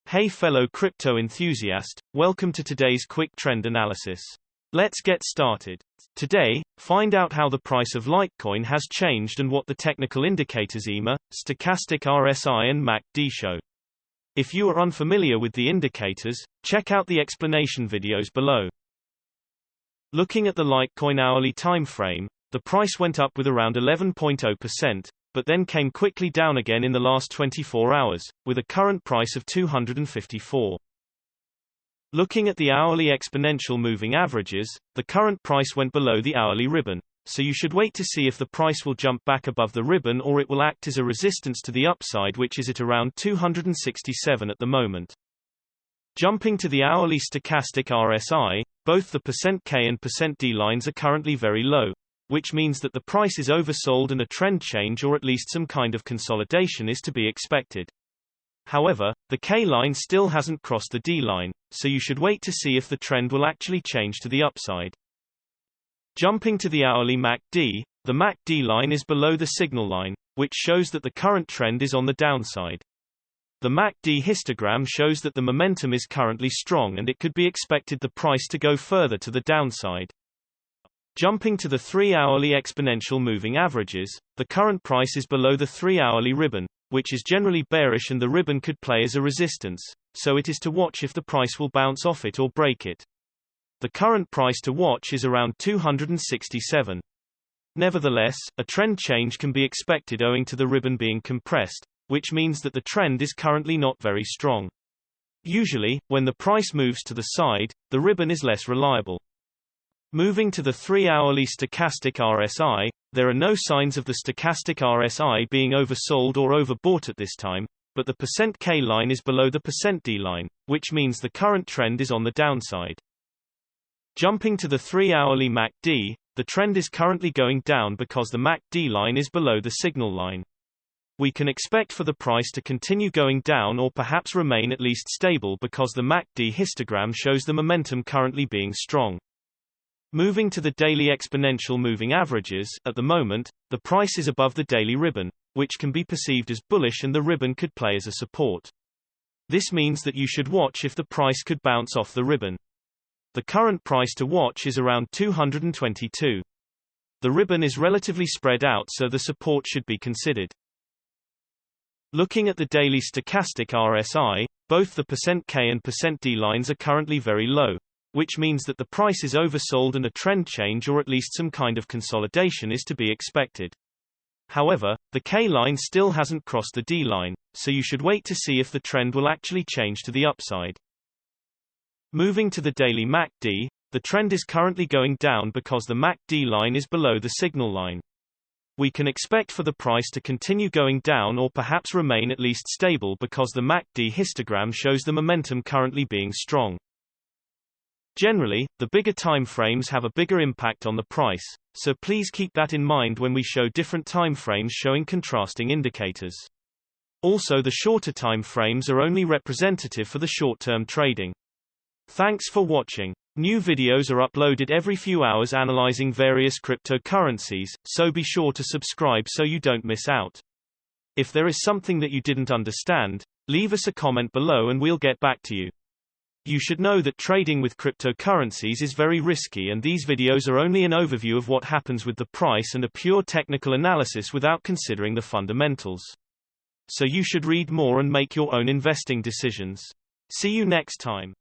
Hey fellow crypto enthusiast, welcome to today's quick trend analysis. Let's get started. Today, find out how the price of Litecoin has changed and what the technical indicators EMA, stochastic RSI and MACD show. If you are unfamiliar with the indicators, check out the explanation videos below. Looking at the Litecoin hourly time frame, the price went up with around 11.0%, but then came quickly down again in the last 24 hours, with a current price of 254. Looking at the hourly exponential moving averages, the current price went below the hourly ribbon, so you should wait to see if the price will jump back above the ribbon or it will act as a resistance to the upside, which is at around 267 at the moment. Jumping to the hourly stochastic RSI, both the %K and %D lines are currently very low, which means that the price is oversold and a trend change or at least some kind of consolidation is to be expected. However, the K line still hasn't crossed the D line, so you should wait to see if the trend will actually change to the upside. Jumping to the hourly MACD, the MACD line is below the signal line, which shows that the current trend is on the downside. The MACD histogram shows that the momentum is currently strong and it could be expected the price to go further to the downside. Jumping to the 3-hourly exponential moving averages, the current price is below the 3-hourly ribbon, which is generally bearish and the ribbon could play as a resistance, so it is to watch if the price will bounce off it or break it. The current price to watch is around 267. Nevertheless, a trend change can be expected owing to the ribbon being compressed, which means that the trend is currently not very strong. Usually, when the price moves to the side, the ribbon is less reliable. Moving to the 3-hourly stochastic RSI, there are no signs of the stochastic RSI being oversold or overbought at this time, but the %K line is below the %D line, which means the current trend is on the downside. Jumping to the 3-hourly MACD, the trend is currently going down because the MACD line is below the signal line. We can expect for the price to continue going down or perhaps remain at least stable because the MACD histogram shows the momentum currently being strong. Moving to the daily exponential moving averages, at the moment, the price is above the daily ribbon, which can be perceived as bullish and the ribbon could play as a support. This means that you should watch if the price could bounce off the ribbon. The current price to watch is around 222. The ribbon is relatively spread out, so the support should be considered. Looking at the daily stochastic RSI, both the %K and %D lines are currently very low, which means that the price is oversold and a trend change or at least some kind of consolidation is to be expected. However, the K line still hasn't crossed the D line, so you should wait to see if the trend will actually change to the upside. Moving to the daily MACD, the trend is currently going down because the MACD line is below the signal line. We can expect for the price to continue going down or perhaps remain at least stable because the MACD histogram shows the momentum currently being strong. Generally, the bigger time frames have a bigger impact on the price, so please keep that in mind when we show different time frames showing contrasting indicators. Also, the shorter time frames are only representative for the short-term trading. Thanks for watching. New videos are uploaded every few hours analyzing various cryptocurrencies, so be sure to subscribe so you don't miss out. If there is something that you didn't understand, leave us a comment below and we'll get back to you. You should know that trading with cryptocurrencies is very risky, and these videos are only an overview of what happens with the price and a pure technical analysis without considering the fundamentals. So you should read more and make your own investing decisions. See you next time.